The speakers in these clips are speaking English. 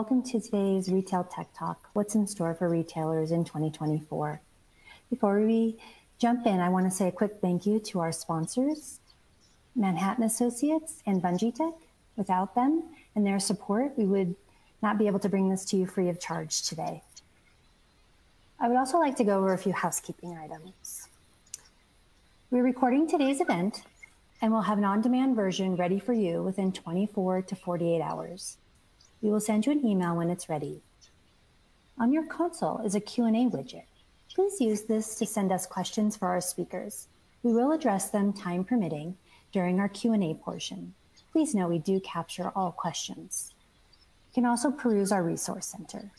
welcome to today's Retail Tech Talk, what's in store for retailers in 2024. Before we jump in, I want to say a quick thank you to our sponsors, Manhattan Associates and Bungie Tech. Without them and their support, we would not be able to bring this to you free of charge today. I would also like to go over a few housekeeping items. We're recording today's event and we'll have an on-demand version ready for you within 24 to 48 hours. We will send you an email when it's ready. On your console is a Q&A widget. Please use this to send us questions for our speakers. We will address them time permitting during our Q&A portion. Please know we do capture all questions. You can also peruse our resource center.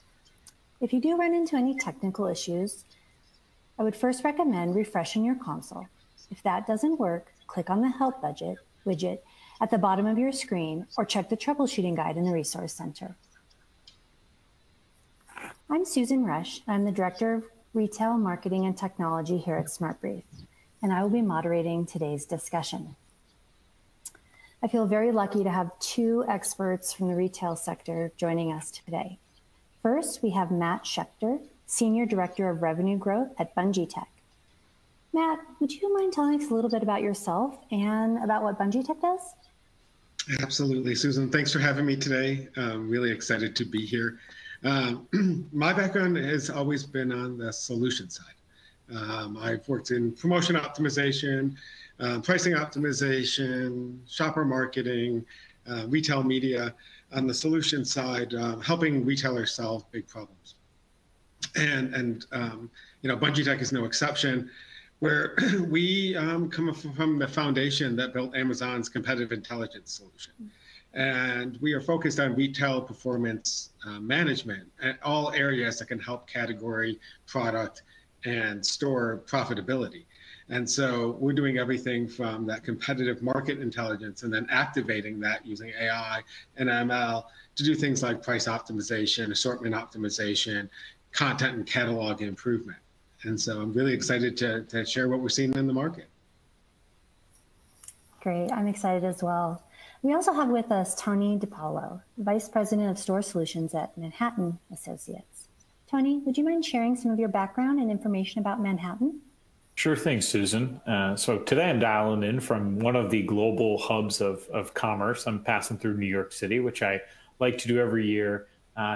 If you do run into any technical issues, I would first recommend refreshing your console. If that doesn't work, click on the Help widget at the bottom of your screen or check the troubleshooting guide in the Resource Center. I'm Susan Rush. I'm the Director of Retail, Marketing, and Technology here at SmartBrief, and I will be moderating today's discussion. I feel very lucky to have two experts from the retail sector joining us today. First, we have Matt Schechter, Senior Director of Revenue Growth at Bungie Tech. Matt, would you mind telling us a little bit about yourself and about what Bungie Tech does? Absolutely, Susan. Thanks for having me today. I'm really excited to be here. My background has always been on the solution side. I've worked in promotion optimization, pricing optimization, shopper marketing, retail media on the solution side, helping retailers solve big problems. And Bungie Tech is no exception, where we come from the foundation that built Amazon's competitive intelligence solution. And we are focused on retail performance management at all areas that can help category, product, and store profitability. And so we're doing everything from that competitive market intelligence and then activating that using AI and ML to do things like price optimization, assortment optimization, content and catalog improvement. And so I'm really excited to share what we're seeing in the market. Great, I'm excited as well. We also have with us Tony DiPaolo, Vice President of Store Solutions at Manhattan Associates. Tony, would you mind sharing some of your background and information about Manhattan? Sure thing, Susan. So today I'm dialing in from one of the global hubs of commerce. I'm passing through New York City, which I like to do every year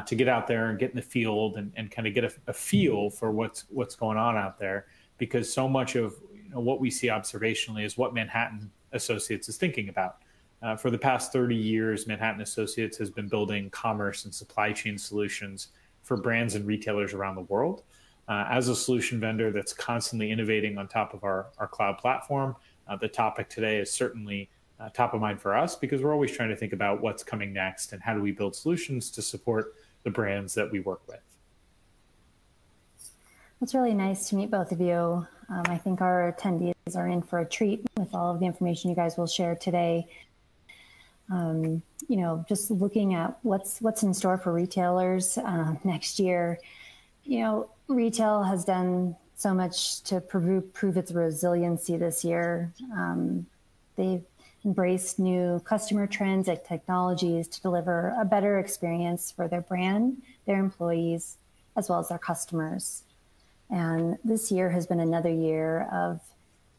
to get out there and get in the field and kind of get a feel for what's going on out there, because so much of what we see observationally is what Manhattan Associates is thinking about. For the past 30 years, Manhattan Associates has been building commerce and supply chain solutions for brands and retailers around the world. As a solution vendor that's constantly innovating on top of our cloud platform, the topic today is certainly top of mind for us, because we're always trying to think about what's coming next and how do we build solutions to support the brands that we work with. It's really nice to meet both of you. I think our attendees are in for a treat with all of the information you guys will share today. Just looking at what's in store for retailers next year. Retail has done so much to prove its resiliency this year. They've embraced new customer trends and technologies to deliver a better experience for their brand, their employees, as well as their customers. And this year has been another year of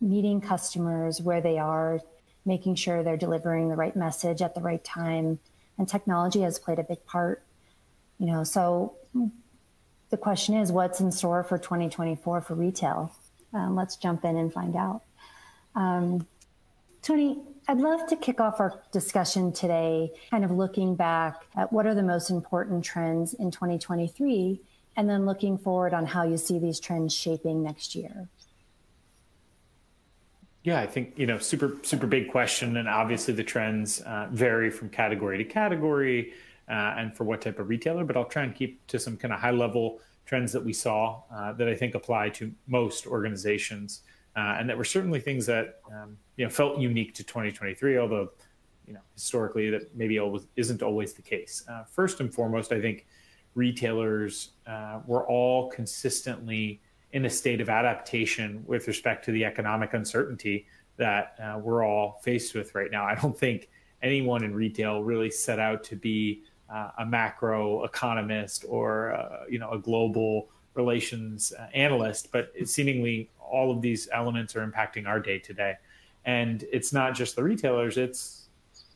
meeting customers where they are, making sure they're delivering the right message at the right time. And technology has played a big part. So the question is, what's in store for 2024 for retail? Let's jump in and find out. Tony, I'd love to kick off our discussion today, kind of looking back at what are the most important trends in 2023, and then looking forward on how you see these trends shaping next year. Yeah, I think, super big question. And obviously the trends vary from category to category and for what type of retailer, but I'll try and keep to some kind of high level trends that we saw that I think apply to most organizations. And that were certainly things that felt unique to 2023, although historically that maybe isn't always the case. First and foremost, I think retailers were all consistently in a state of adaptation with respect to the economic uncertainty that we're all faced with right now. I don't think anyone in retail really set out to be a macro economist or a global relations analyst, but seemingly all of these elements are impacting our day to day. And it's not just the retailers, it's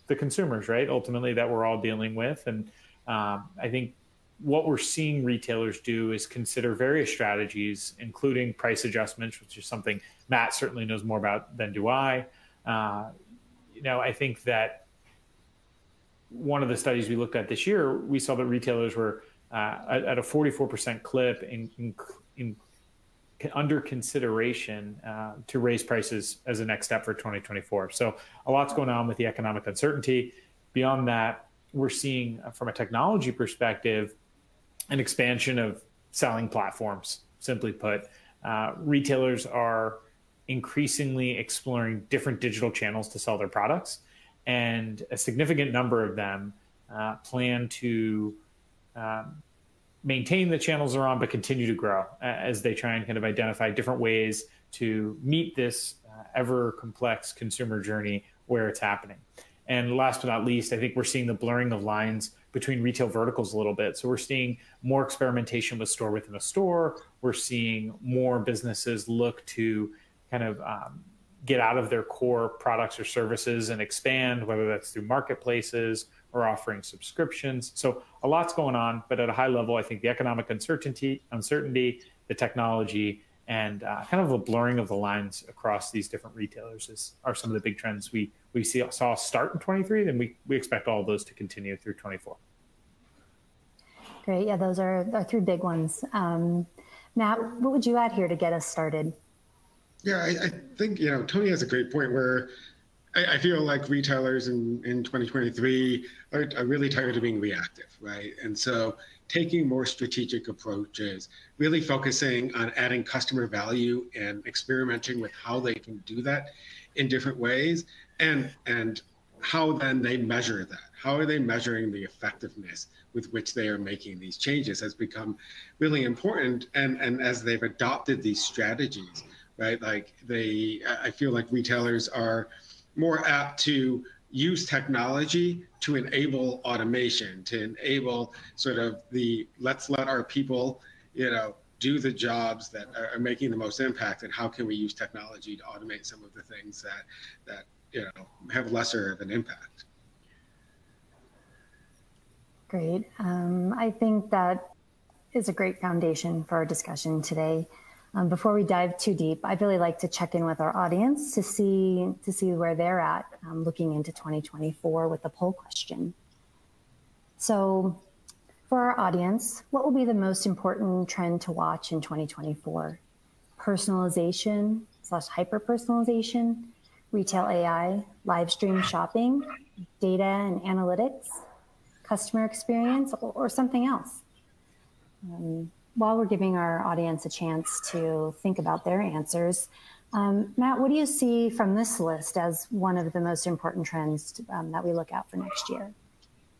the consumers, right? Ultimately, that we're all dealing with. And I think what we're seeing retailers do is consider various strategies, including price adjustments, which is something Matt certainly knows more about than do I. I think that one of the studies we looked at this year, we saw that retailers were at a 44% clip under consideration to raise prices as a next step for 2024. So a lot's going on with the economic uncertainty. Beyond that, we're seeing, from a technology perspective, an expansion of selling platforms. Simply put, retailers are increasingly exploring different digital channels to sell their products, and a significant number of them plan to maintain the channels they're on, but continue to grow as they try and kind of identify different ways to meet this ever complex consumer journey where it's happening. And last but not least, I think we're seeing the blurring of lines between retail verticals a little bit. So we're seeing more experimentation with store within a store. We're seeing more businesses look to kind of get out of their core products or services and expand, whether that's through marketplaces or offering subscriptions. So a lot's going on, but at a high level, I think the economic uncertainty, the technology, and kind of a blurring of the lines across these different retailers are some of the big trends we saw start in 23, and we expect all of those to continue through 24. Great. Yeah, those are three big ones. Matt, what would you add here to get us started? Yeah, I think, Tony has a great point where I feel like retailers in 2023 are really tired of being reactive, right? And so taking more strategic approaches, really focusing on adding customer value and experimenting with how they can do that in different ways, and how then they measure that. How are they measuring the effectiveness with which they are making these changes has become really important. And as they've adopted these strategies, right? Like I feel like retailers are more apt to use technology to enable automation, to enable sort of let's let our people, do the jobs that are making the most impact, and how can we use technology to automate some of the things that have lesser of an impact. Great. I think that is a great foundation for our discussion today. Before we dive too deep, I'd really like to check in with our audience to see where they're at looking into 2024 with the poll question. So for our audience, what will be the most important trend to watch in 2024? Personalization / hyper-personalization, retail AI, live stream shopping, data and analytics, customer experience, or something else? While we're giving our audience a chance to think about their answers, Matt, what do you see from this list as one of the most important trends that we look out for next year?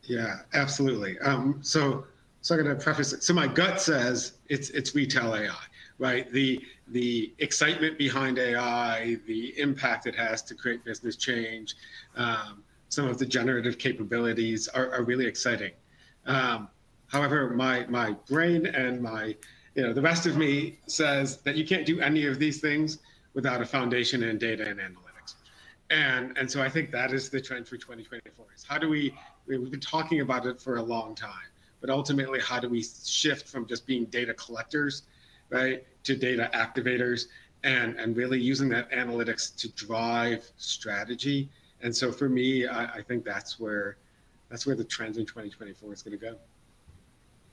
Yeah, absolutely. So I'm going to preface it. So my gut says it's retail AI, right? The excitement behind AI, the impact it has to create business change, some of the generative capabilities are really exciting. However, my brain and the rest of me says that you can't do any of these things without a foundation in data and analytics. And so I think that is the trend for 2024 is how do we've been talking about it for a long time, but ultimately how do we shift from just being data collectors, right, to data activators and really using that analytics to drive strategy. And so for me, I think that's where the trends in 2024 is going to go.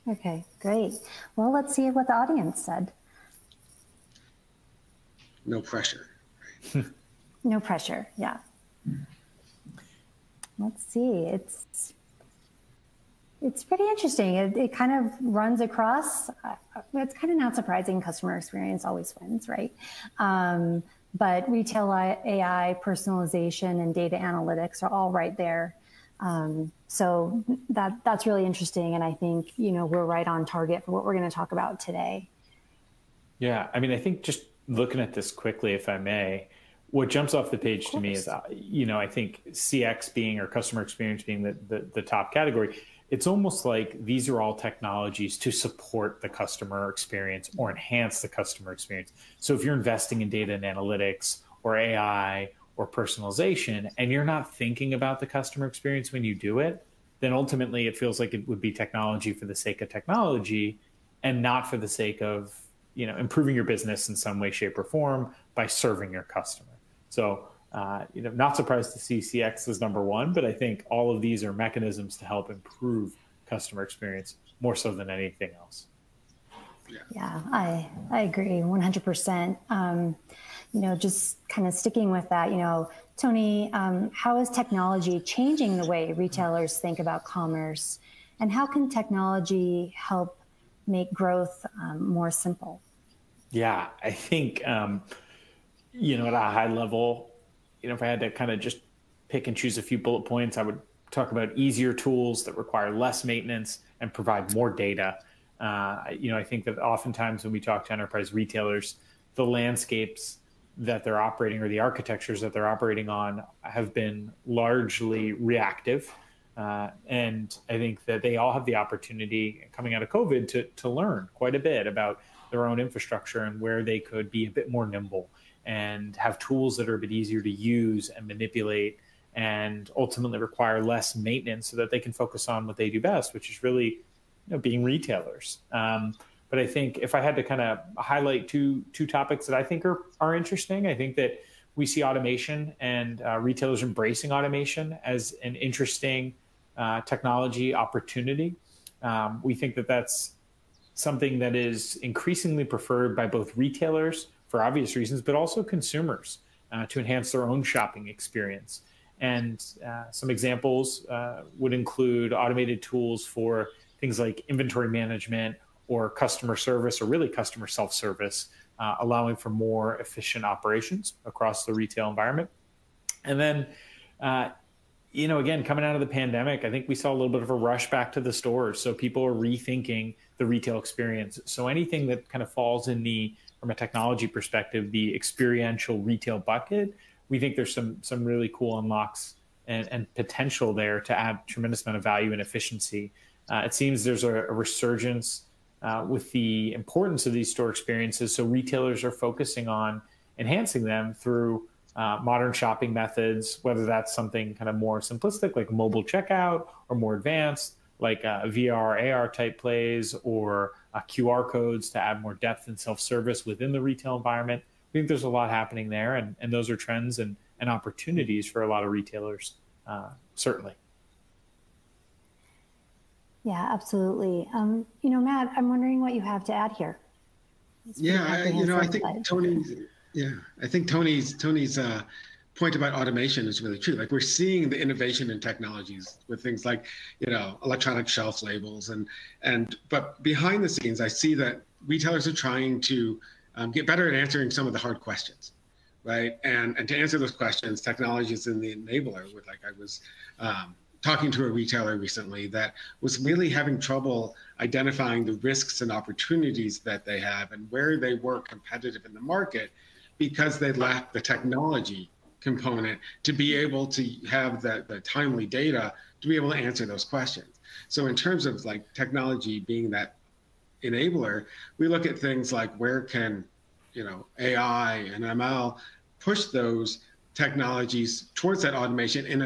Okay, great. Well, let's see what the audience said. No pressure. No pressure, yeah. Let's see. It's pretty interesting. It kind of runs across. It's kind of not surprising. Customer experience always wins, right? But retail AI, personalization, and data analytics are all right there. So that's really interesting. And I think, we're right on target for what we're going to talk about today. Yeah. I mean, I think just looking at this quickly, if I may, what jumps off the page to me is, I think CX being, or customer experience being the top category, it's almost like these are all technologies to support the customer experience or enhance the customer experience. So if you're investing in data and analytics or AI or personalization, and you're not thinking about the customer experience when you do it, then ultimately it feels like it would be technology for the sake of technology and not for the sake of, improving your business in some way, shape, or form by serving your customer. So, not surprised to see CX as number one, but I think all of these are mechanisms to help improve customer experience more so than anything else. Yeah, I agree 100%. Just kind of sticking with that, Tony, how is technology changing the way retailers think about commerce, and how can technology help make growth more simple? Yeah, I think, at a high level, if I had to kind of just pick and choose a few bullet points, I would talk about easier tools that require less maintenance and provide more data. I think that oftentimes when we talk to enterprise retailers, the landscapes that they're operating or the architectures that they're operating on have been largely reactive. And I think that they all have the opportunity coming out of COVID to learn quite a bit about their own infrastructure and where they could be a bit more nimble and have tools that are a bit easier to use and manipulate and ultimately require less maintenance so that they can focus on what they do best, which is really being retailers. But I think if I had to kind of highlight two topics that I think are interesting, I think that we see automation and retailers embracing automation as an interesting technology opportunity. We think that that's something that is increasingly preferred by both retailers for obvious reasons, but also consumers to enhance their own shopping experience. And some examples would include automated tools for things like inventory management or customer service, or really customer self-service, allowing for more efficient operations across the retail environment. And then, again, coming out of the pandemic, I think we saw a little bit of a rush back to the stores. So people are rethinking the retail experience. So anything that kind of falls in from a technology perspective, the experiential retail bucket, we think there's some really cool unlocks and potential there to add tremendous amount of value and efficiency. It seems there's a resurgence with the importance of these store experiences. So retailers are focusing on enhancing them through modern shopping methods, whether that's something kind of more simplistic like mobile checkout, or more advanced like VR, AR type plays, or QR codes to add more depth and self-service within the retail environment. I think there's a lot happening there, and those are trends and opportunities for a lot of retailers, certainly. Yeah, absolutely. Matt, I'm wondering what you have to add here. I think Tony's point about automation is really true. Like, we're seeing the innovation in technologies with things like, electronic shelf labels but behind the scenes, I see that retailers are trying to get better at answering some of the hard questions, right? And to answer those questions, technology is in the enabler. I was talking to a retailer recently that was really having trouble identifying the risks and opportunities that they have and where they were competitive in the market, because they lacked the technology component to be able to have the timely data to be able to answer those questions. So in terms of like technology being that enabler, we look at things like where can AI and ML push those technologies towards that automation in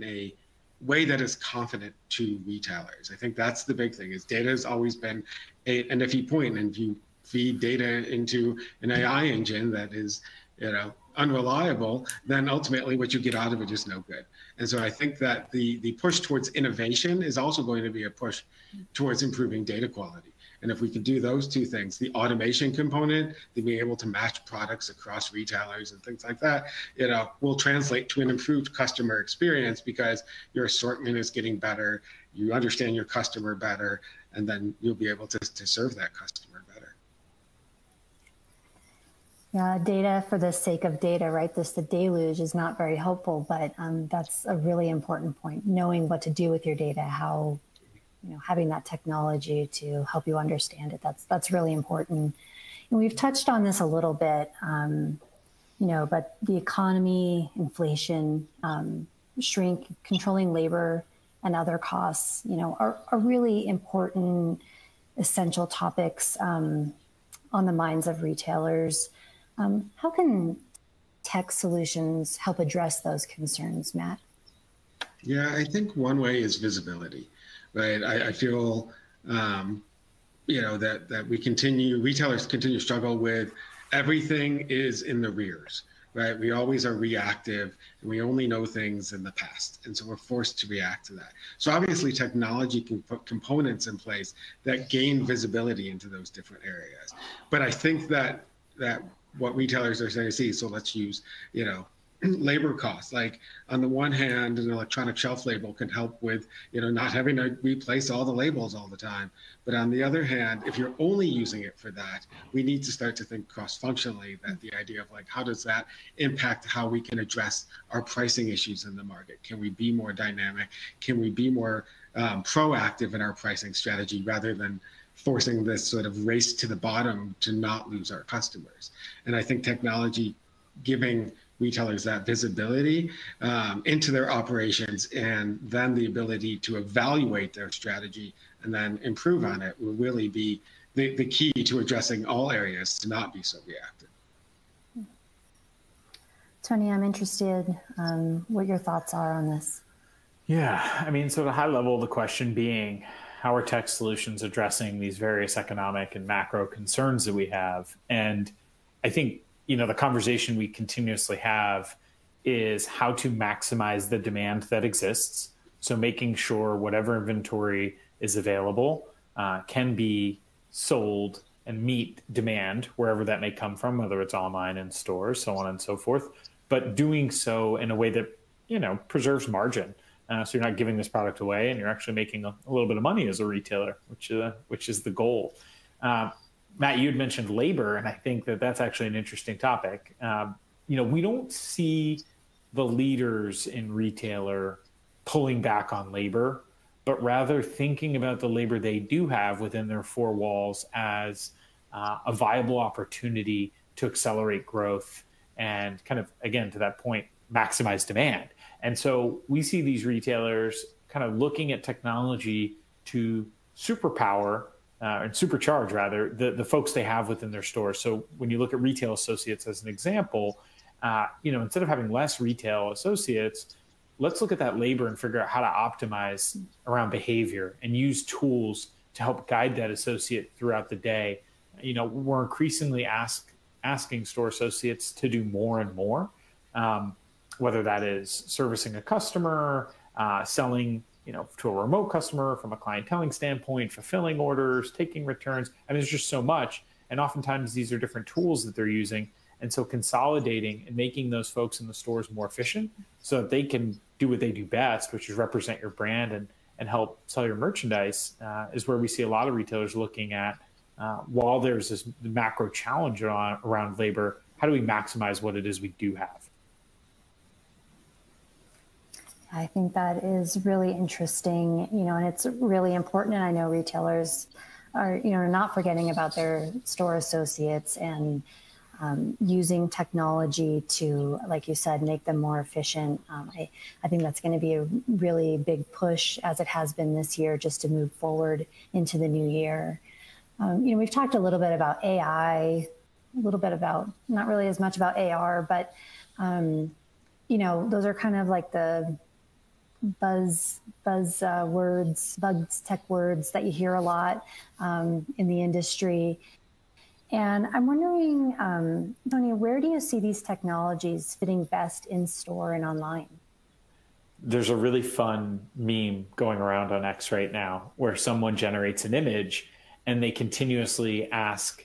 a way that is confident to retailers. I think that's the big thing. Is data has always been an iffy point, and if you feed data into an AI engine that is unreliable, then ultimately what you get out of it is no good. And so I think that the push towards innovation is also going to be a push towards improving data quality. And if we can do those two things, the automation component, to be able to match products across retailers and things like that, will translate to an improved customer experience, because your assortment is getting better, you understand your customer better, and then you'll be able to serve that customer better. Yeah, data for the sake of data, right? The deluge is not very helpful, but that's a really important point. Knowing what to do with your data, how having that technology to help you understand it, that's really important. And we've touched on this a little bit, but the economy, inflation, shrink, controlling labor, and other costs, are really important, essential topics on the minds of retailers. How can tech solutions help address those concerns, Matt? Yeah, I think one way is visibility, right? I feel, that retailers continue to struggle with everything is in the rears, right? We always are reactive and we only know things in the past. And so we're forced to react to that. So obviously technology can put components in place that gain visibility into those different areas. But I think that what retailers are saying, so let's use, labor costs. Like on the one hand, an electronic shelf label can help with, not having to replace all the labels all the time. But on the other hand, if you're only using it for that, we need to start to think cross-functionally, that the idea of like, how does that impact how we can address our pricing issues in the market? Can we be more dynamic? Can we be more proactive in our pricing strategy rather than forcing this sort of race to the bottom to not lose our customers? And I think technology giving retailers that visibility into their operations and then the ability to evaluate their strategy and then improve on it will really be the key to addressing all areas to not be so reactive. Tony, I'm interested what your thoughts are on this. Yeah, I mean, so at a high level, the question being, how are tech solutions addressing these various economic and macro concerns that we have? And I think, the conversation we continuously have is how to maximize the demand that exists. So making sure whatever inventory is available can be sold and meet demand wherever that may come from, whether it's online in stores, so on and so forth, but doing so in a way that, preserves margin. So you're not giving this product away and you're actually making a little bit of money as a retailer, which is the goal. Matt, you had mentioned labor, and I think that that's actually an interesting topic. We don't see the leaders in retailer pulling back on labor, but rather thinking about the labor they do have within their four walls as a viable opportunity to accelerate growth and kind of, again, to that point, maximize demand. And so we see these retailers kind of looking at technology to superpower and supercharge, rather, the folks they have within their stores. So when you look at retail associates as an example, instead of having less retail associates, let's look at that labor and figure out how to optimize around behavior and use tools to help guide that associate throughout the day. We're increasingly asking store associates to do more and more, whether that is servicing a customer, selling to a remote customer from a clienteling standpoint, fulfilling orders, taking returns. I mean, there's just so much. And oftentimes these are different tools that they're using. And so consolidating and making those folks in the stores more efficient so that they can do what they do best, which is represent your brand and help sell your merchandise, is where we see a lot of retailers looking at, while there's this macro challenge around labor, how do we maximize what it is we do have? I think that is really interesting, and it's really important. And I know retailers are, not forgetting about their store associates and using technology to, like you said, make them more efficient. I think that's going to be a really big push, as it has been this year, just to move forward into the new year. We've talked a little bit about AI, a little bit about, not really as much about AR, but, those are kind of like the buzz tech words that you hear a lot in the industry. And I'm wondering, Tony, where do you see these technologies fitting best in store and online? There's a really fun meme going around on X right now where someone generates an image and they continuously ask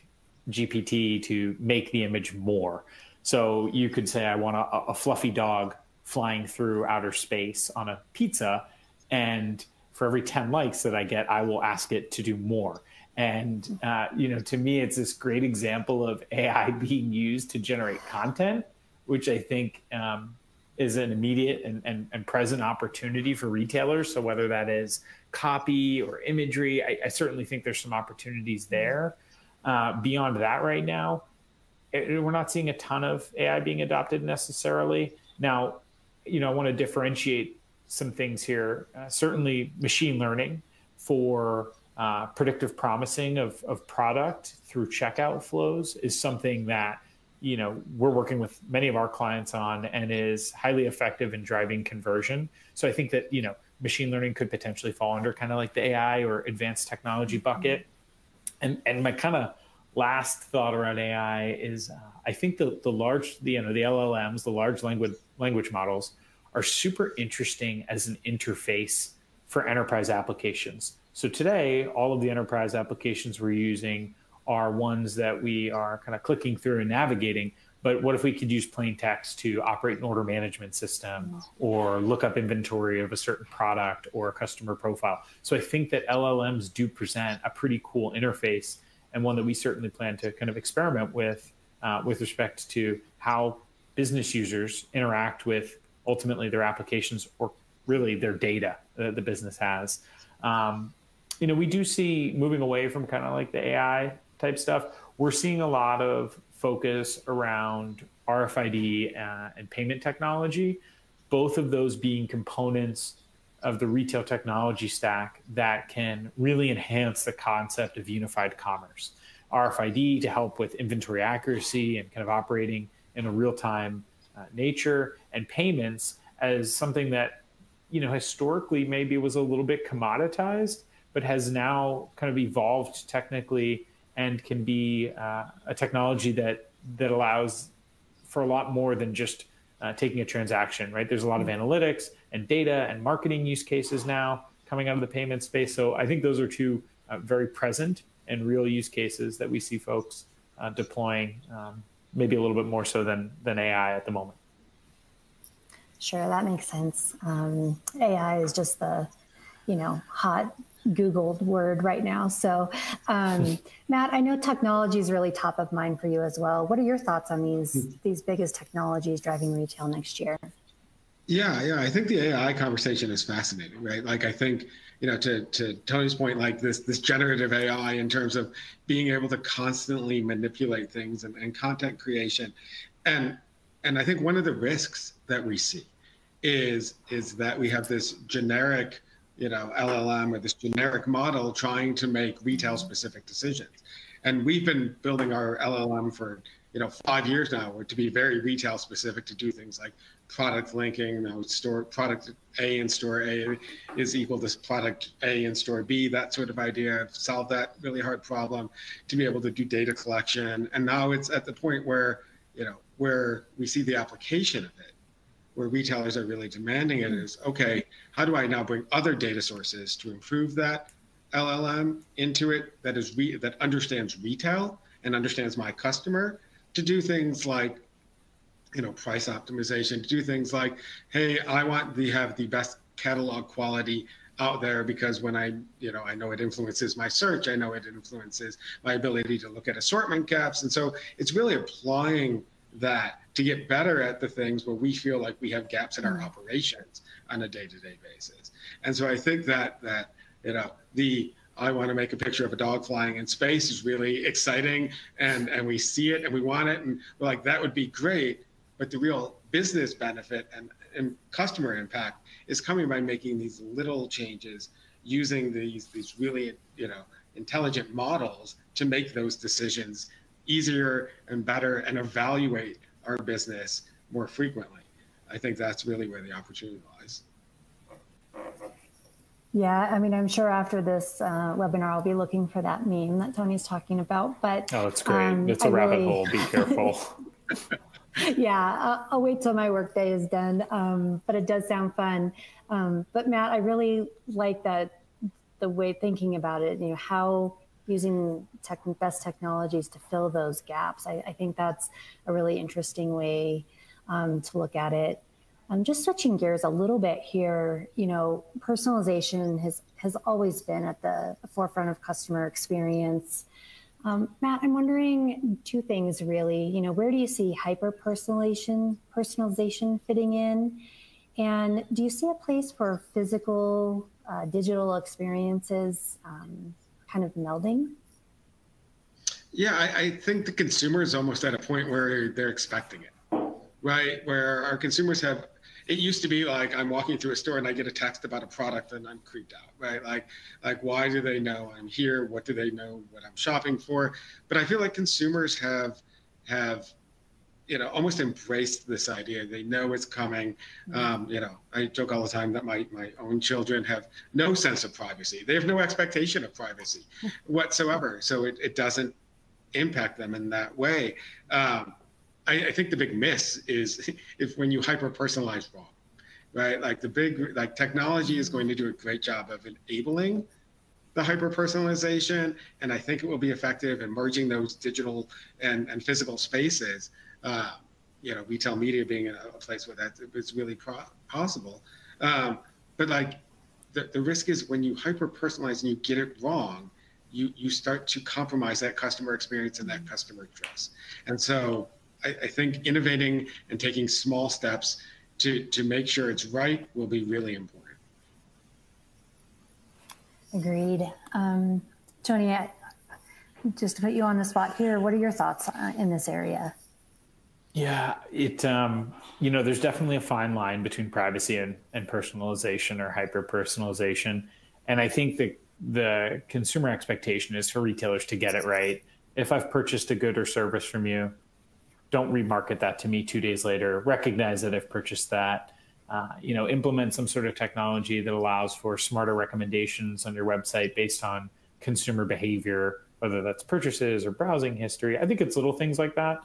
GPT to make the image more. So you could say, I want a fluffy dog flying through outer space on a pizza. And for every 10 likes that I get, I will ask it to do more. And, to me, it's this great example of AI being used to generate content, which I think is an immediate and present opportunity for retailers. So whether that is copy or imagery, I certainly think there's some opportunities there. Beyond that right now, we're not seeing a ton of AI being adopted necessarily. Now, I want to differentiate some things here. Certainly machine learning for predictive promising of product through checkout flows is something that, we're working with many of our clients on and is highly effective in driving conversion. So I think that, machine learning could potentially fall under kind of like the AI or advanced technology bucket. And my kind of last thought around AI is I think the LLMs, the large language models, are super interesting as an interface for enterprise applications. So today, all of the enterprise applications we're using are ones that we are kind of clicking through and navigating. But what if we could use plain text to operate an order management system or look up inventory of a certain product or a customer profile? So I think that LLMs do present a pretty cool interface, and one that we certainly plan to kind of experiment with respect to how business users interact with ultimately their applications or really their data that the business has. We do see moving away from kind of like the AI type stuff. We're seeing a lot of focus around RFID and payment technology, both of those being components of the retail technology stack that can really enhance the concept of unified commerce. RFID to help with inventory accuracy and kind of operating in a real-time nature, and payments as something that, historically maybe was a little bit commoditized, but has now kind of evolved technically and can be a technology that allows for a lot more than just taking a transaction, right? There's a lot of analytics and data and marketing use cases now coming out of the payment space. So I think those are two very present and real use cases that we see folks deploying, maybe a little bit more so than AI at the moment. Sure, that makes sense. AI is just the, hot Googled word right now. So, Matt, I know technology is really top of mind for you as well. What are your thoughts on these biggest technologies driving retail next year? Yeah. I think the AI conversation is fascinating, right? Like, I think, to Tony's point, like this generative AI in terms of being able to constantly manipulate things and content creation. And I think one of the risks that we see is that we have this generic, LLM or this generic model trying to make retail specific decisions. And we've been building our LLM for, 5 years now to be very retail specific, to do things like product linking, store product A in store A is equal to product A in store B, that sort of idea, solve that really hard problem, to be able to do data collection. And now it's at the point where, where we see the application of it, where retailers are really demanding it, is, okay, how do I now bring other data sources to improve that LLM into it that understands retail and understands my customer, to do things like, price optimization, to do things like, hey, I want to have the best catalog quality out there, because when I know it influences my search, I know it influences my ability to look at assortment gaps. And so it's really applying that to get better at the things where we feel like we have gaps in our operations on a day-to-day basis. And so I think that I want to make a picture of a dog flying in space is really exciting, and we see it and we want it, and we're like, that would be great. But the real business benefit and customer impact is coming by making these little changes, using these really intelligent models to make those decisions easier and better, and evaluate our business more frequently. I think that's really where the opportunity lies. Yeah, I mean, I'm sure after this webinar, I'll be looking for that meme that Tony's talking about. But oh, it's great. It's a rabbit hole. Be careful. Yeah, I'll wait till my workday is done. But it does sound fun. But Matt, I really like the way thinking about it, how using best technologies to fill those gaps. I think that's a really interesting way to look at it. Just switching gears a little bit here, personalization has always been at the forefront of customer experience. Matt, I'm wondering two things really. Where do you see personalization fitting in? And do you see a place for physical, digital experiences kind of melding? Yeah, I think the consumer is almost at a point where they're expecting it, right? Where our consumers have it used to be like I'm walking through a store and I get a text about a product and I'm creeped out, right? Like why do they know I'm here? What do they know what I'm shopping for? But I feel like consumers have almost embraced this idea. They know it's coming. I joke all the time that my own children have no sense of privacy. They have no expectation of privacy whatsoever. So it doesn't impact them in that way. I think the big miss is if when you hyper personalize wrong, right? Like technology is going to do a great job of enabling the hyper personalization, and I think it will be effective in merging those digital and physical spaces. Retail media being a place where that is really possible. But like the risk is when you hyper personalize and you get it wrong, you start to compromise that customer experience and that customer trust. And so I think innovating and taking small steps to make sure it's right will be really important. Agreed. Tony, just to put you on the spot here, what are your thoughts in this area? Yeah, there's definitely a fine line between privacy and personalization or hyper personalization. And I think that the consumer expectation is for retailers to get it right. If I've purchased a good or service from you, don't remarket that to me 2 days later. Recognize that I've purchased that. Implement some sort of technology that allows for smarter recommendations on your website based on consumer behavior, whether that's purchases or browsing history. I think it's little things like that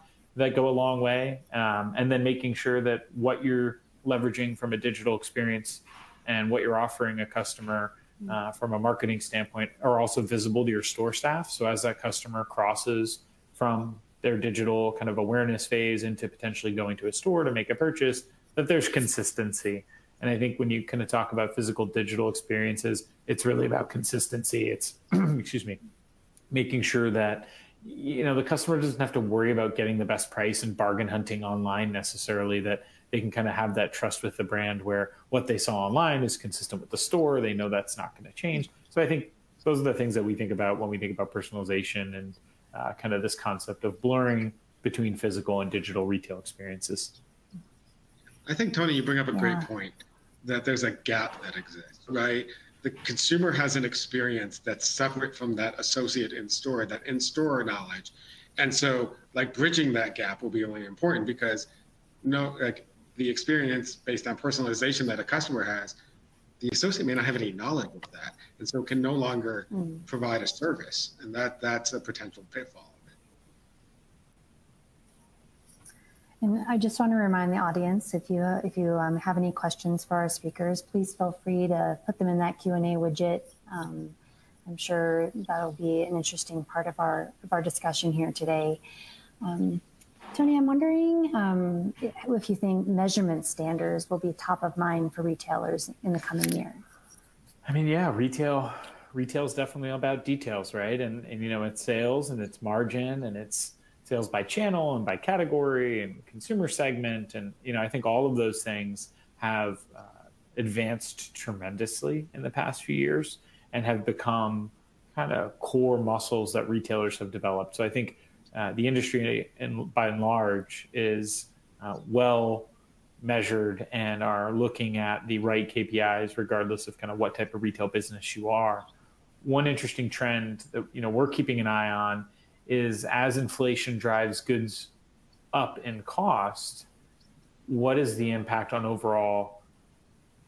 go a long way. And then making sure that what you're leveraging from a digital experience and what you're offering a customer from a marketing standpoint are also visible to your store staff. So as that customer crosses from their digital kind of awareness phase into potentially going to a store to make a purchase, that there's consistency. And I think when you kind of talk about physical digital experiences, it's really about consistency. It's, making sure that, the customer doesn't have to worry about getting the best price and bargain hunting online necessarily, that they can kind of have that trust with the brand where what they saw online is consistent with the store. They know that's not going to change. So I think those are the things that we think about when we think about personalization and kind of this concept of blurring between physical and digital retail experiences. I think, Tony, you bring up a great point, that there's a gap that exists, right? The consumer has an experience that's separate from that associate in store, that in-store knowledge. And so like bridging that gap will be really important because the experience based on personalization that a customer has, the associate may not have any knowledge of that, and so can no longer provide a service, and that's a potential pitfall of it. And I just want to remind the audience, if you have any questions for our speakers, please feel free to put them in that Q&A widget. I'm sure that'll be an interesting part of our discussion here today. Tony, I'm wondering if you think measurement standards will be top of mind for retailers in the coming year. I mean, yeah, retail is definitely about details, right? And it's sales and it's margin and it's sales by channel and by category and consumer segment. And, I think all of those things have advanced tremendously in the past few years and have become kind of core muscles that retailers have developed. So I think the industry, by and large, is well measured and are looking at the right KPIs, regardless of kind of what type of retail business you are. One interesting trend that we're keeping an eye on is as inflation drives goods up in cost, what is the impact on overall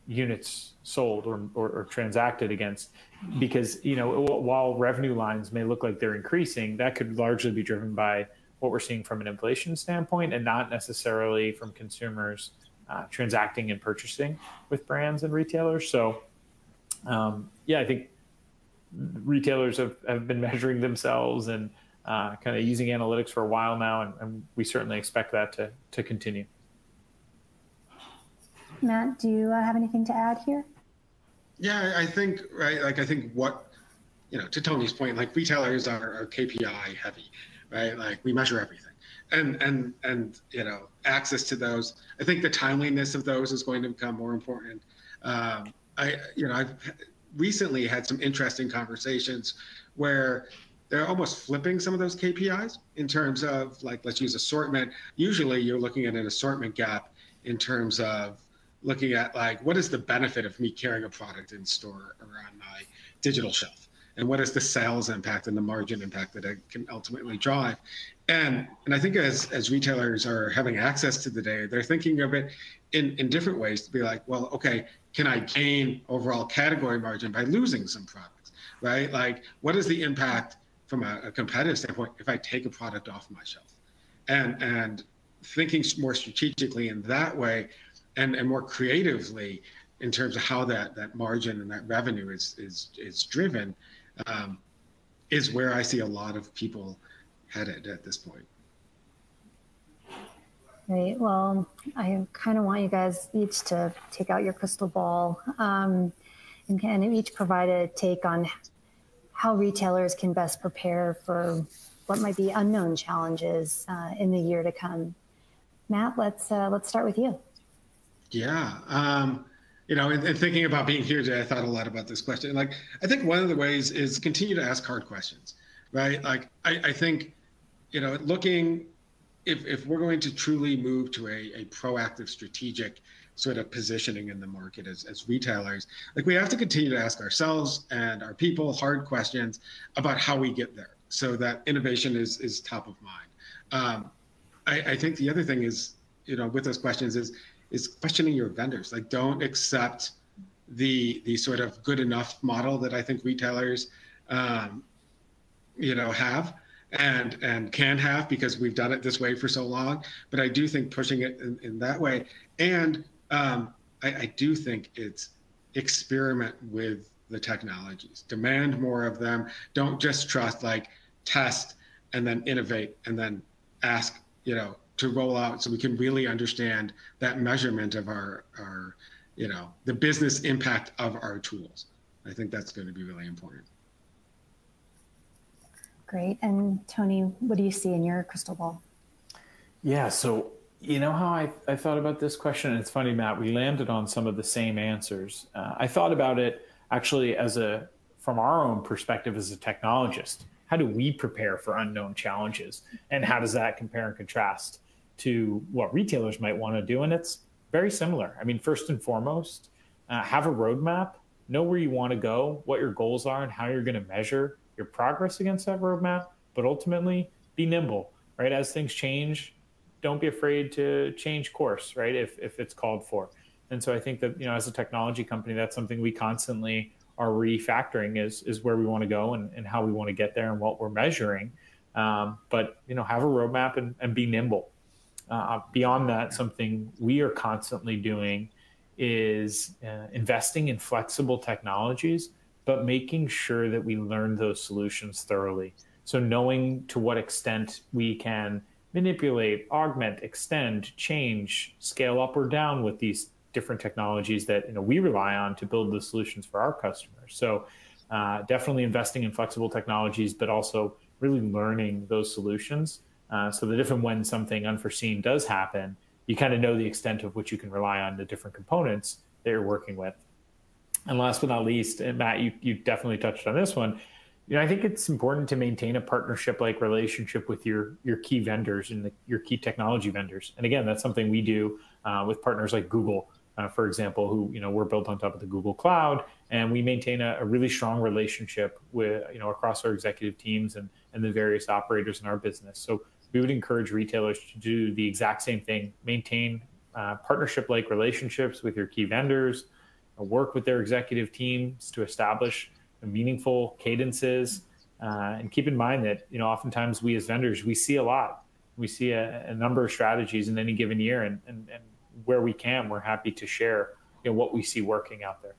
units sold or transacted against? Because while revenue lines may look like they're increasing, that could largely be driven by what we're seeing from an inflation standpoint and not necessarily from consumers transacting and purchasing with brands and retailers. So I think retailers have been measuring themselves and kind of using analytics for a while now, and we certainly expect that to continue. Matt, do you have anything to add here? Yeah, I think, right, like I think what, to Tony's point, like retailers are KPI heavy, right? Like we measure everything. And access to those, I think the timeliness of those is going to become more important. I've recently had some interesting conversations where they're almost flipping some of those KPIs in terms of, like, let's use assortment. Usually you're looking at an assortment gap in terms of looking at like, what is the benefit of me carrying a product in store or on my digital shelf? And what is the sales impact and the margin impact that it can ultimately drive? And I think as retailers are having access to the data, they're thinking of it in different ways to be like, well, okay, can I gain overall category margin by losing some products, right? Like, what is the impact from a competitive standpoint if I take a product off my shelf? And thinking more strategically in that way and more creatively in terms of how that margin and that revenue is driven is where I see a lot of people headed at this point. Great. Well, I kind of want you guys each to take out your crystal ball and each provide a take on how retailers can best prepare for what might be unknown challenges in the year to come. Matt, let's start with you. Yeah. And thinking about being here today, I thought a lot about this question. Like, I think one of the ways is continue to ask hard questions, right? Like, I think, looking, if we're going to truly move to a proactive, strategic sort of positioning in the market as retailers, like we have to continue to ask ourselves and our people hard questions about how we get there so that innovation is top of mind. I think the other thing is, with those questions is questioning your vendors. Like, don't accept the sort of good enough model that I think retailers, have and can have because we've done it this way for so long. But I do think pushing it in that way. And I do think it's experiment with the technologies, demand more of them. Don't just trust, like, test and then innovate and then ask, to roll out so we can really understand that measurement of our the business impact of our tools. I think that's going to be really important. Great. And Tony, what do you see in your crystal ball? Yeah, so how I thought about this question? It's funny, Matt, we landed on some of the same answers. I thought about it actually from our own perspective as a technologist. How do we prepare for unknown challenges? And how does that compare and contrast to what retailers might want to do? And it's very similar. I mean, first and foremost, have a roadmap, know where you want to go, what your goals are, and how you're going to measure your progress against that roadmap. But ultimately, be nimble, right? As things change, don't be afraid to change course, right? If it's called for. And so I think that, as a technology company, that's something we constantly are refactoring is where we want to go and how we want to get there and what we're measuring. But, have a roadmap and be nimble. Beyond that, something we are constantly doing is investing in flexible technologies, but making sure that we learn those solutions thoroughly. So knowing to what extent we can manipulate, augment, extend, change, scale up or down with these different technologies that we rely on to build the solutions for our customers. So definitely investing in flexible technologies, but also really learning those solutions. So that if and when something unforeseen does happen, you kind of know the extent of which you can rely on the different components that you're working with. And last but not least, and Matt, you definitely touched on this one. I think it's important to maintain a partnership-like relationship with your key vendors and your key technology vendors. And again, that's something we do with partners like Google, for example, who we're built on top of the Google Cloud, and we maintain a really strong relationship with across our executive teams and the various operators in our business. So we would encourage retailers to do the exact same thing: maintain partnership-like relationships with your key vendors, work with their executive teams to establish meaningful cadences, and keep in mind that oftentimes we as vendors, we see a lot. We see a number of strategies in any given year, and where we can, we're happy to share what we see working out there.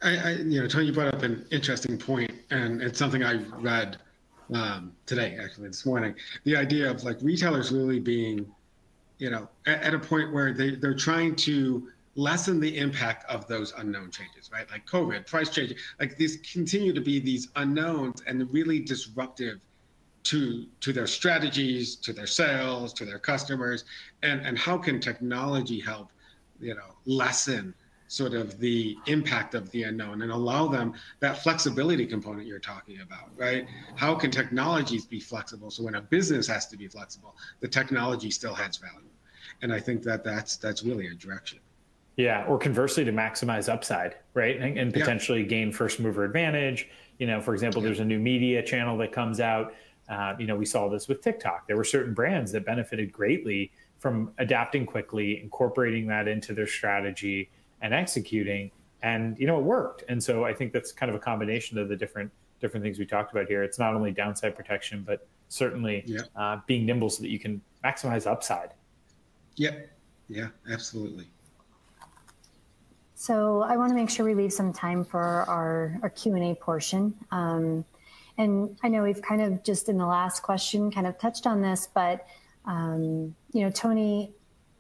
Yeah, Tony, you brought up an interesting point, and it's something I read today, actually this morning. The idea of like retailers really being, at a point where they're trying to lessen the impact of those unknown changes, right? Like COVID, price changes, like these continue to be these unknowns and really disruptive to their strategies, to their sales, to their customers, and how can technology help, lessen sort of the impact of the unknown and allow them that flexibility component you're talking about, right? How can technologies be flexible so when a business has to be flexible, the technology still has value? And I think that that's really a direction. Yeah, or conversely, to maximize upside, right, and potentially gain first mover advantage. For example, there's a new media channel that comes out. We saw this with TikTok. There were certain brands that benefited greatly from adapting quickly, incorporating that into their strategy and executing, and it worked. And so I think that's kind of a combination of the different things we talked about here. It's not only downside protection, but certainly being nimble so that you can maximize upside. Yep. Yeah, absolutely. So I want to make sure we leave some time for our Q&A portion. And I know we've kind of just in the last question kind of touched on this, but, Tony,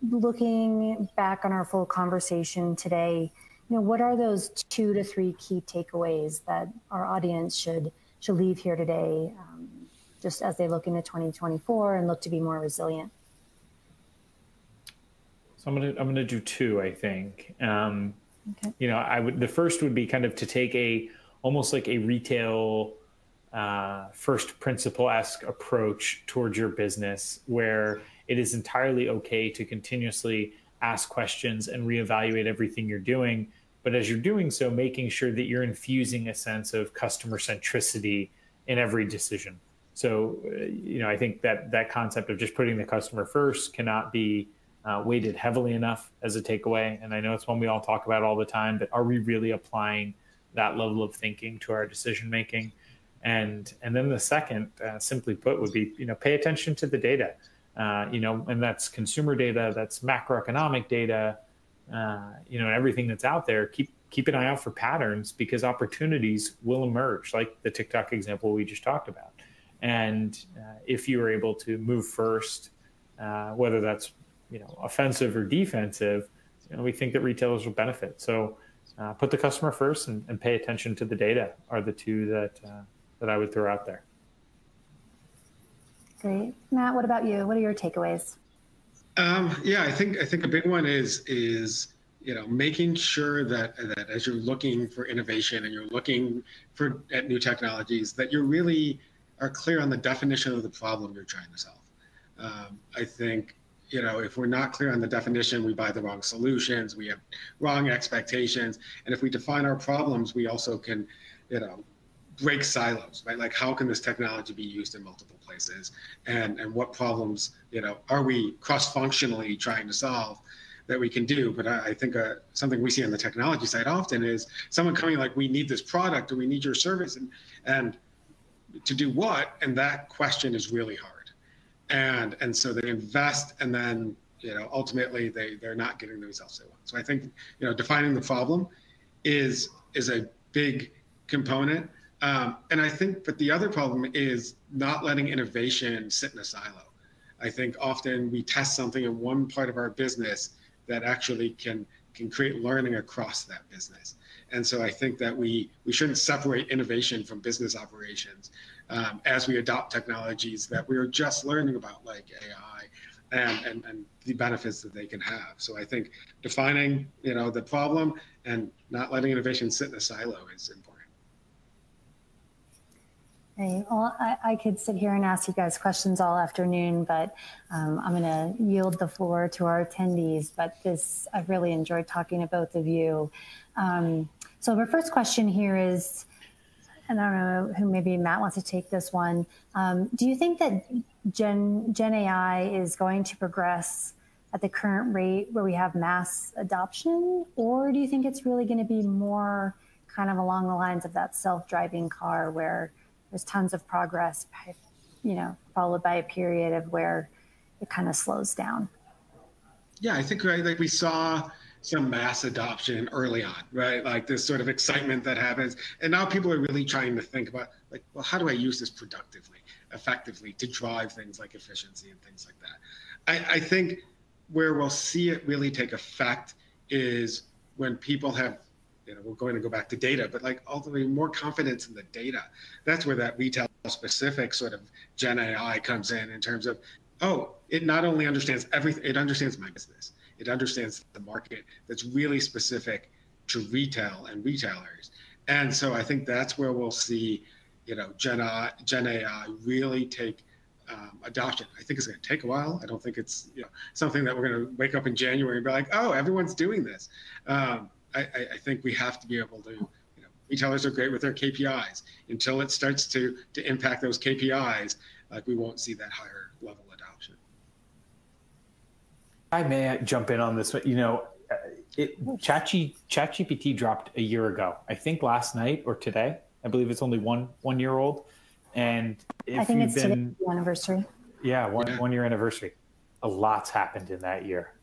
looking back on our full conversation today, what are those 2 to 3 key takeaways that our audience should leave here today, just as they look into 2024 and look to be more resilient? So I'm gonna do 2, I think. Okay. The first would be kind of to take almost like a retail first principle-esque approach towards your business, where it is entirely okay to continuously ask questions and reevaluate everything you're doing. But as you're doing so, making sure that you're infusing a sense of customer centricity in every decision. So, I think that concept of just putting the customer first cannot be weighted heavily enough as a takeaway. And I know it's one we all talk about all the time, but are we really applying that level of thinking to our decision making? And then the second, simply put, would be, pay attention to the data, and that's consumer data, that's macroeconomic data, and everything that's out there. Keep an eye out for patterns, because opportunities will emerge, like the TikTok example we just talked about. And if you are able to move first, whether that's offensive or defensive, we think that retailers will benefit. So put the customer first and pay attention to the data are the 2 that I would throw out there. Great. Matt, what about you? What are your takeaways? I think a big one is making sure that as you're looking for innovation and you're looking at new technologies, that you really are clear on the definition of the problem you're trying to solve. I think if we're not clear on the definition, we buy the wrong solutions, we have wrong expectations. And if we define our problems, we also can, break silos, right? Like, how can this technology be used in multiple places? And what problems, are we cross-functionally trying to solve that we can do? But I think something we see on the technology side often is someone coming like, we need this product or we need your service, and to do what? And that question is really hard. And so they invest, and then ultimately they're not getting the results they want. So I think defining the problem is a big component, and I think that the other problem is not letting innovation sit in a silo. I think often we test something in one part of our business that actually can create learning across that business. And so I think that we shouldn't separate innovation from business operations as we adopt technologies that we are just learning about, like AI, and the benefits that they can have. So I think defining, the problem and not letting innovation sit in a silo is important. Hey, well, I could sit here and ask you guys questions all afternoon, but I'm going to yield the floor to our attendees. But I've really enjoyed talking to both of you. So our first question here is, and I don't know who, maybe Matt wants to take this one. Do you think that Gen AI is going to progress at the current rate where we have mass adoption? Or do you think it's really going to be more kind of along the lines of that self-driving car where there's tons of progress, followed by a period of where it kind of slows down? Yeah, I think, right, like we saw some mass adoption early on, right? Like this sort of excitement that happens. And now people are really trying to think about, like, well, how do I use this productively, effectively, to drive things like efficiency and things like that? I think where we'll see it really take effect is when people have, we're going to go back to data, but like ultimately more confidence in the data. That's where that retail specific sort of Gen AI comes in terms of, oh, it not only understands everything, it understands my business. It understands the market that's really specific to retail and retailers. And so I think that's where we'll see, Gen AI really take adoption. I think it's going to take a while. I don't think it's something that we're going to wake up in January and be like, oh, everyone's doing this. I think we have to be able to. Retailers are great with their KPIs. Until it starts to impact those KPIs, like we won't see that higher level adoption. I may jump in on this, but ChatGPT dropped a year ago. I think last night or today. I believe it's only one year old. And I think it's today's anniversary. Yeah, one year anniversary. A lot's happened in that year.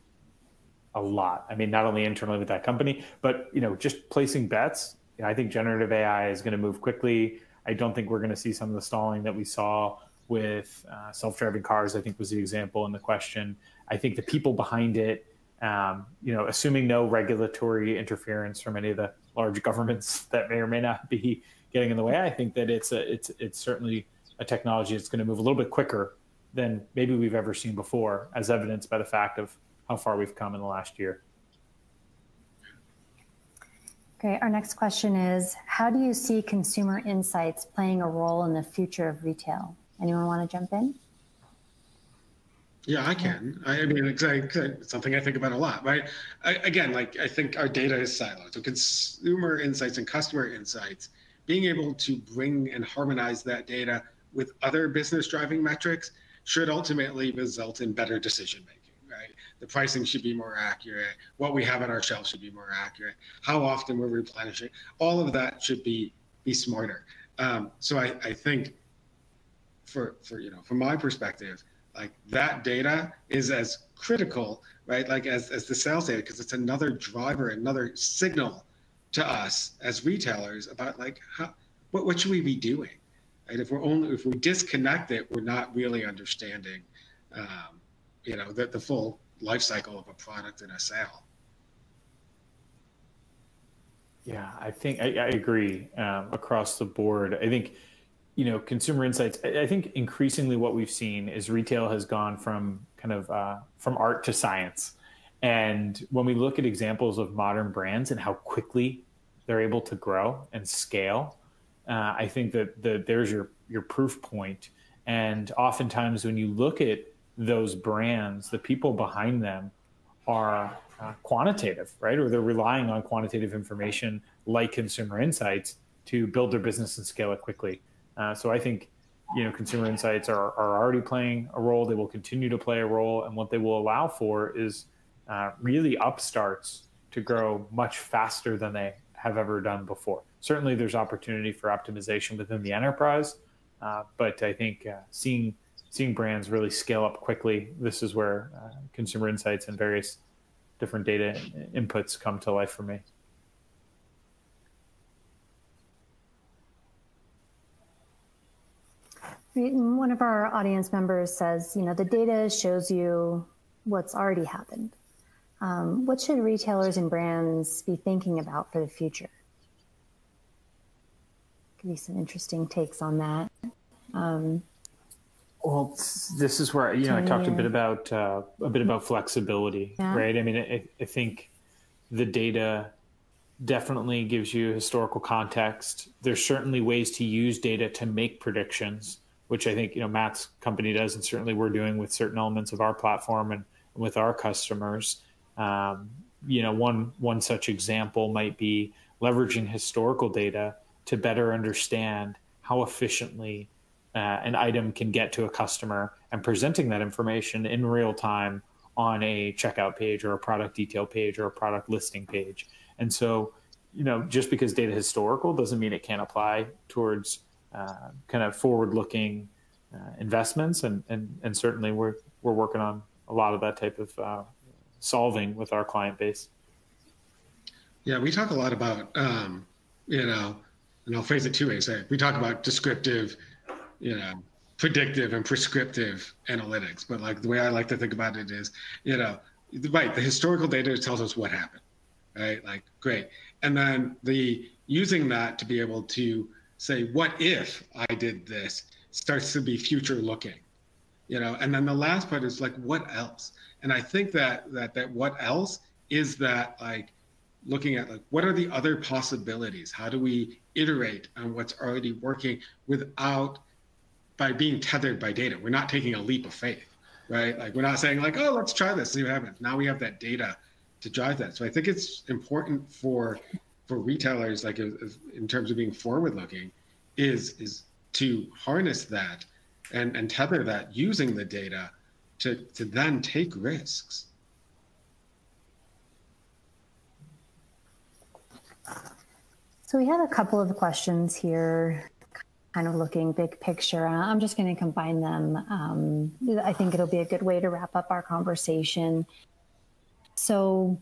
A lot. I mean, not only internally with that company, but just placing bets. I think generative AI is going to move quickly. I don't think we're going to see some of the stalling that we saw with self-driving cars, I think was the example in the question. I think the people behind it, assuming no regulatory interference from any of the large governments that may or may not be getting in the way, I think that it's certainly a technology that's going to move a little bit quicker than maybe we've ever seen before, as evidenced by the fact of how far we've come in the last year. Okay, our next question is, how do you see consumer insights playing a role in the future of retail? Anyone want to jump in? Yeah, I can. I mean, it's something I think about a lot, right? I think our data is siloed. So consumer insights and customer insights, being able to bring and harmonize that data with other business driving metrics should ultimately result in better decision making. The pricing should be more accurate. What we have on our shelves should be more accurate. How often we're replenishing. All of that should be smarter. So I think from my perspective, like that data is as critical, right? Like as the sales data, because it's another driver, another signal to us as retailers about like what should we be doing, right? If we disconnect it, we're not really understanding, the full life cycle of a product and a sale. Yeah, I think I agree across the board. I think, consumer insights, I think increasingly what we've seen is retail has gone from from art to science. And when we look at examples of modern brands and how quickly they're able to grow and scale, I think that there's your proof point. And oftentimes when you look at those brands, the people behind them are quantitative, right? Or they're relying on quantitative information like consumer insights to build their business and scale it quickly. So I think, consumer insights are already playing a role. They will continue to play a role. And what they will allow for is really upstarts to grow much faster than they have ever done before. Certainly there's opportunity for optimization within the enterprise. But I think seeing brands really scale up quickly, this is where consumer insights and various different data inputs come to life for me. One of our audience members says, the data shows you what's already happened. What should retailers and brands be thinking about for the future? Give me some interesting takes on that. Well, this is where I talked a bit about flexibility, right? I mean, I think the data definitely gives you historical context. There's certainly ways to use data to make predictions, which I think Matt's company does, and certainly we're doing with certain elements of our platform and with our customers. One such example might be leveraging historical data to better understand how efficiently an item can get to a customer and presenting that information in real time on a checkout page or a product detail page or a product listing page. And so, just because data is historical doesn't mean it can't apply towards kind of forward-looking investments. And certainly we're working on a lot of that type of solving with our client base. Yeah, we talk a lot about, and I'll phrase it two ways. We talk about descriptive, predictive and prescriptive analytics. But like the way I like to think about it is, right, the historical data tells us what happened, right? Like, great. And then using that to be able to say, what if I did this, starts to be future looking, and then the last part is like, what else? And I think that what else is that, like, looking at like, what are the other possibilities? How do we iterate on what's already working without by being tethered by data. We're not taking a leap of faith, right? Like we're not saying like, oh, let's try this, see what happens. Now we have that data to drive that. So I think it's important for retailers, like in terms of being forward-looking, is to harness that and tether that using the data to then take risks. So we have a couple of questions here, kind of looking big picture. I'm just going to combine them. I think it'll be a good way to wrap up our conversation. So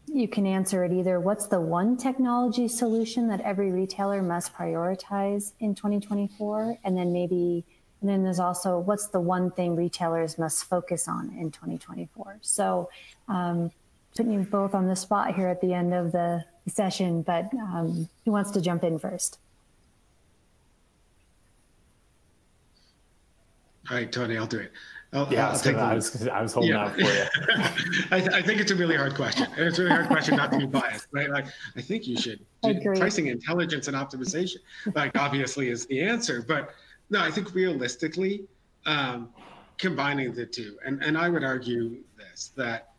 you can answer it either, what's the one technology solution that every retailer must prioritize in 2024? And then there's also, what's the one thing retailers must focus on in 2024? So putting you both on the spot here at the end of the session, but who wants to jump in first? All right, Tony, I'll do it. I was holding out for you. I think it's a really hard question. And it's a really hard question not to be biased, right? Like, I think you should do pricing intelligence and optimization, like obviously is the answer. But no, I think realistically, combining the two, and I would argue this, that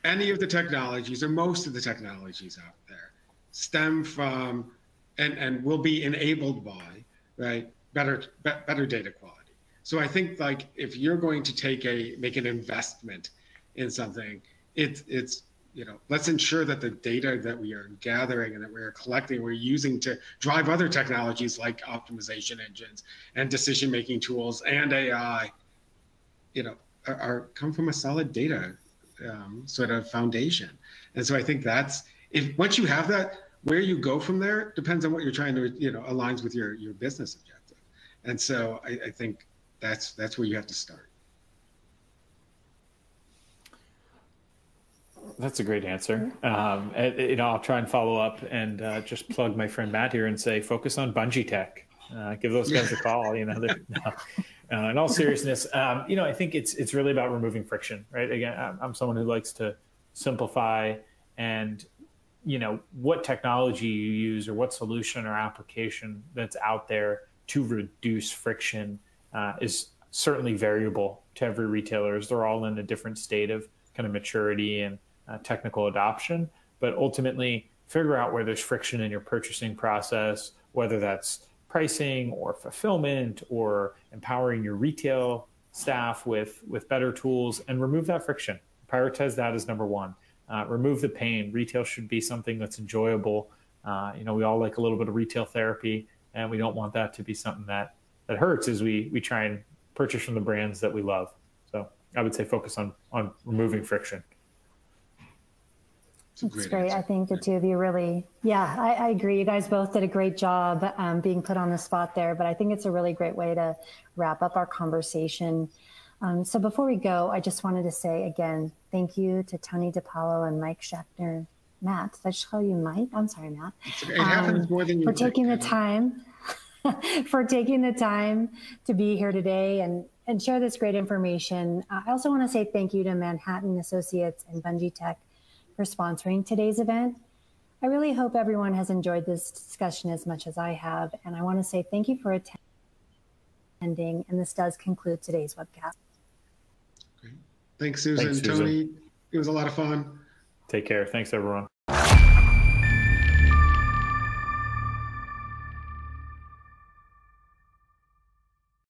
any of the technologies or most of the technologies out there stem from and will be enabled by, right, better data quality. So I think like if you're going to make an investment in something, it's let's ensure that the data that we are gathering and that we're collecting, we're using to drive other technologies like optimization engines and decision-making tools and AI, come from a solid data sort of foundation. And so I think that's, once you have that, where you go from there depends on what you're trying to, aligns with your business objective. And so I think that's where you have to start. That's a great answer. I'll try and follow up and just plug my friend Matt here and say, focus on Bungee Tech. Give those guys a call. In all seriousness, I think it's really about removing friction, right? Again, I'm someone who likes to simplify, and what technology you use or what solution or application that's out there to reduce friction is certainly variable to every retailer, as they're all in a different state of kind of maturity and technical adoption. But ultimately, figure out where there's friction in your purchasing process, whether that's pricing or fulfillment or empowering your retail staff with better tools, and remove that friction. Prioritize that as number one. Remove the pain. Retail should be something that's enjoyable. We all like a little bit of retail therapy, and we don't want that to be something that hurts as we try and purchase from the brands that we love. So I would say focus on removing friction. That's great. I think the two of you really, I agree. You guys both did a great job being put on the spot there, but I think it's a really great way to wrap up our conversation. So before we go, I just wanted to say again, thank you to Tony DiPaolo and Mike Schechner. Matt, did I just call you Mike? I'm sorry, Matt. It happens more than you for taking the time. For taking the time to be here today and share this great information. I also want to say thank you to Manhattan Associates and Bungee Tech for sponsoring today's event. I really hope everyone has enjoyed this discussion as much as I have, and I want to say thank you for attending, and this does conclude today's webcast. Great. Thanks, Susan. Tony, it was a lot of fun. Take care. Thanks, everyone.